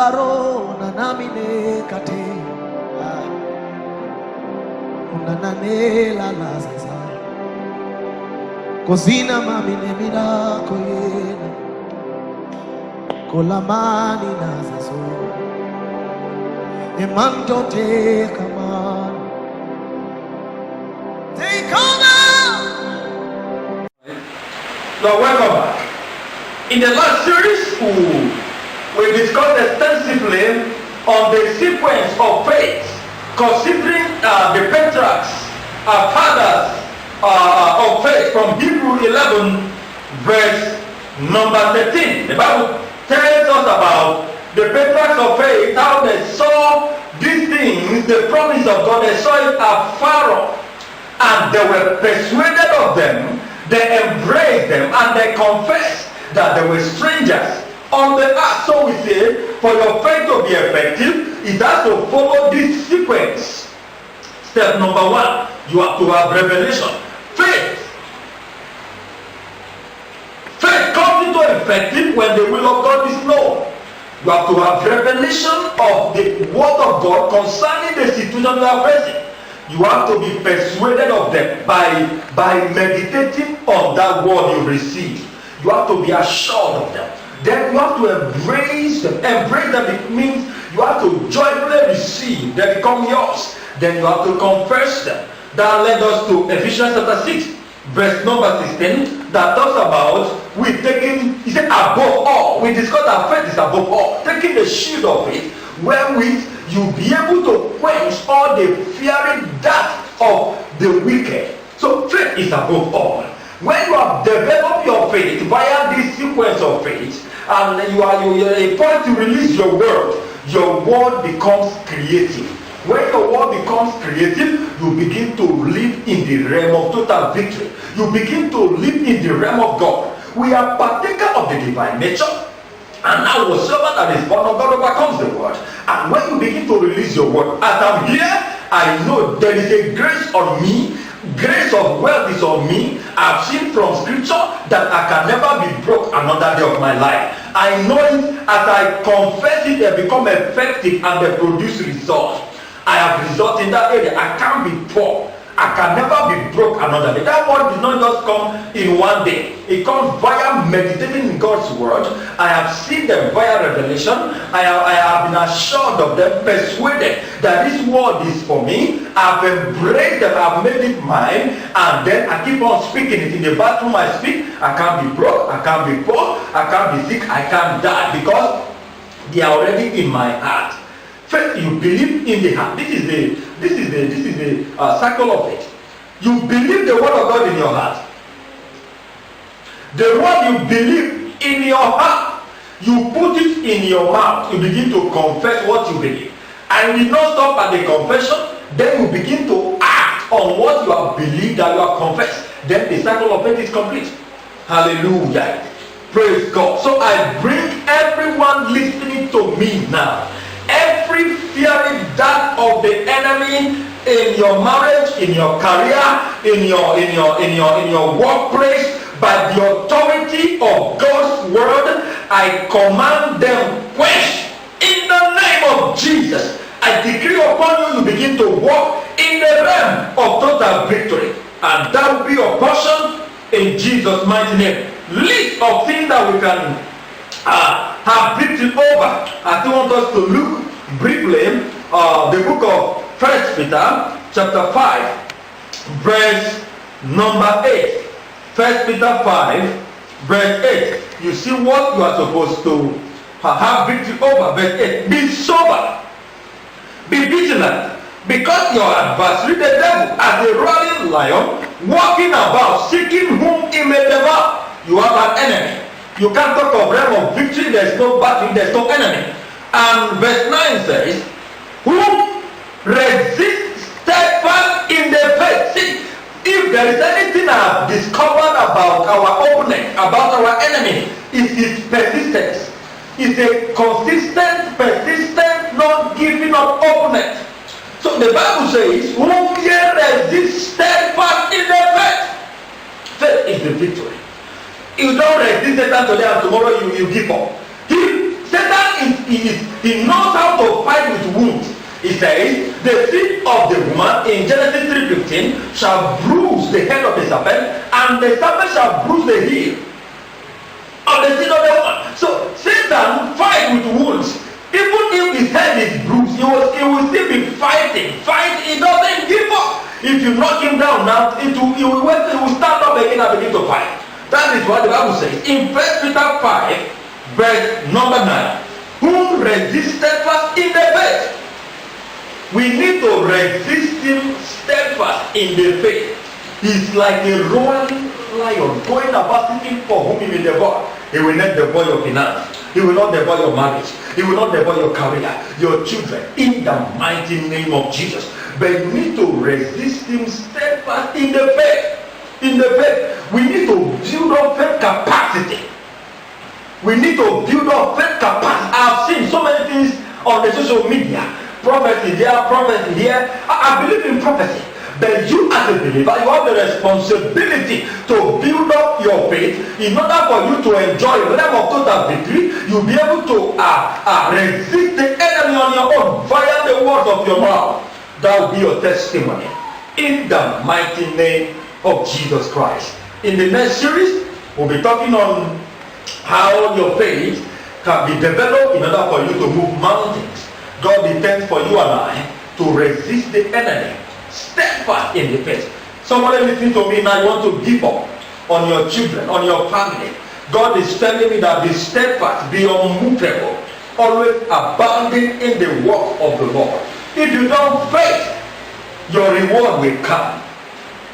Aro na namine kate unanane la lazaza kozina mamine mirako yena kolamani nazazo emanto te kama take over. Now welcome back. In the last series we discussed extensively on the sequence of faith, considering the patriarchs, fathers of faith from Hebrew 11 verse number 13. The Bible tells us about the patriarchs of faith, how they saw these things, the promise of God, they saw it afar off, and they were persuaded of them, they embraced them, and they confessed that they were strangers on the earth. So we say, for your faith to be effective, it has to follow this sequence. Step number one, you have to have revelation. Faith comes into effective when the will of God is known. You have to have revelation of the word of God concerning the situation you are facing. You have to be persuaded of them by meditating on that word you receive. You have to be assured of them. Then you have to embrace them. Embrace them, it means you have to joyfully receive. They become yours. Then you have to confess them. That led us to Ephesians chapter 6, verse number 16, that talks about we taking, he said, above all. We discussed that faith is above all. Taking the shield of it, wherewith you'll be able to quench all the fiery darts of the wicked. So faith is above all. When you have developed your faith via this sequence of faith, and you are a point to release your word becomes creative. When your word becomes creative, you begin to live in the realm of total victory. You begin to live in the realm of God. We are partaker of the divine nature, and now whatsoever that is born of God overcomes the world. And when you begin to release your word, as I'm here, I know there is a grace on me. Grace of wealth is on me. I've seen from scripture that I can never be broke another day of my life. I know it as I confess it, they become effective and they produce results. I have results in that area. I can't be poor. I can never be broke another day. That word did not just come in one day. It comes via meditating in God's word. I have seen them via revelation. I have been assured of them, persuaded that this word is for me. I've embraced them, I've made it mine, and then I keep on speaking it. In the bathroom I speak. I can't be broke, I can't be poor, I can't be sick, I can't die, because they are already in my heart. First, you believe in the heart. This is the cycle of it. You believe the word of God in your heart. The word you believe in your heart, you put it in your mouth. You begin to confess what you believe, and you not stop at the confession. Then you begin to act on what you have believed that you have confessed. Then the cycle of faith is complete. Hallelujah. Praise God. So I bring everyone listening to me now. Every fiery dart of the enemy in your marriage, in your career, in your workplace, by the authority of God's word, I command them quench in the name of Jesus. I decree upon you, you begin to walk in the realm of total victory, and that will be your portion in Jesus' mighty name. List of things that we can have victory over. I still want us to look briefly the book of 1 Peter chapter 5 verse number 8. 1 Peter 5 verse 8. You see what you are supposed to have victory over. Verse 8. Be sober, be vigilant, because your adversary the devil, as a roaring lion, walking about seeking whom he may devour. You have an enemy. You can't talk of realm of victory. There's no battle, there's no enemy. And verse 9 says, who resist steadfast in the faith. See, if there is anything I have discovered about our opponent, about our enemy, it is persistence. It's a consistent, persistent, not giving up opponent. So the Bible says, whom ye resist steadfast in the faith. Faith is the victory. You don't resist Satan today and tomorrow you give up. Satan is he knows how to fight with wounds. He says, the seed of the woman in Genesis 3:15 shall bruise the head of the serpent, and the serpent shall bruise the heel of the seed of the woman. So Satan fights with wounds. Even if his head is bruised, he will still be fighting. He doesn't give up. If you knock him down now, he will stand up again and begin to fight. That is what the Bible says in 1 Peter 5, verse number 9. Whom resist steadfast in the faith. We need to resist him steadfast in the faith. He's like a roaring lion going about seeking for whom he may devour. He will not devour your finance. He will not devour your marriage. He will not devour your career, your children, in the mighty name of Jesus. But you need to resist him steadfast in the faith. In the faith, we need to build up faith capacity. We need to build up faith capacity. I've seen so many things on the social media. Prophecy here, prophecy here. I believe in prophecy. But you as a believer, you have the responsibility to build up your faith in order for you to enjoy the realm of total victory. You'll be able to resist the enemy on your own via the words of your mouth. That will be your testimony. In the mighty name of Jesus Christ. In the next series, we'll be talking on how your faith can be developed in order for you to move mountains. God intends for you and I to resist the enemy. Steadfast in the faith. Somebody listen to me now. You want to give up on your children, on your family. God is telling me that be steadfast, be unmovable, always abounding in the work of the Lord. If you don't faith, your reward will come.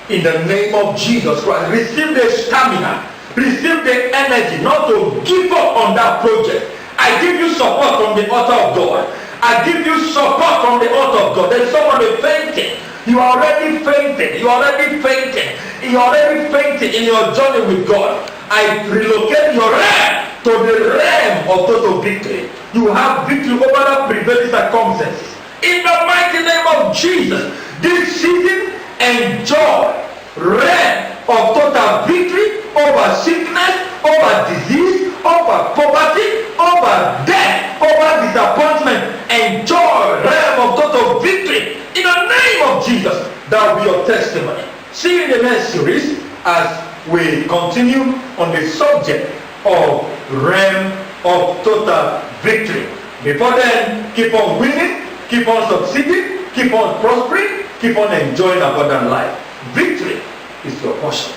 In the name of Jesus Christ, receive the stamina, receive the energy not to give up on that project. I give you support from the altar of God. I give you support from the altar of God. There's somebody fainting. You are already fainted. You are already fainted. You are already fainted in your journey with God. I relocate your realm to the realm of total victory. You have victory over the prevailing circumstances. In the mighty name of Jesus, this season, enjoy realm of total victory over sickness, over disease, over poverty, over death, over disappointment. Enjoy realm of total victory. In the name of Jesus, that will be your testimony. See you in the next series as we continue on the subject of realm of total victory. Before then, keep on winning, keep on succeeding, keep on prospering, keep on enjoying abundant life. Victory is your portion.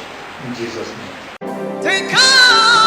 In Jesus' name. Take on.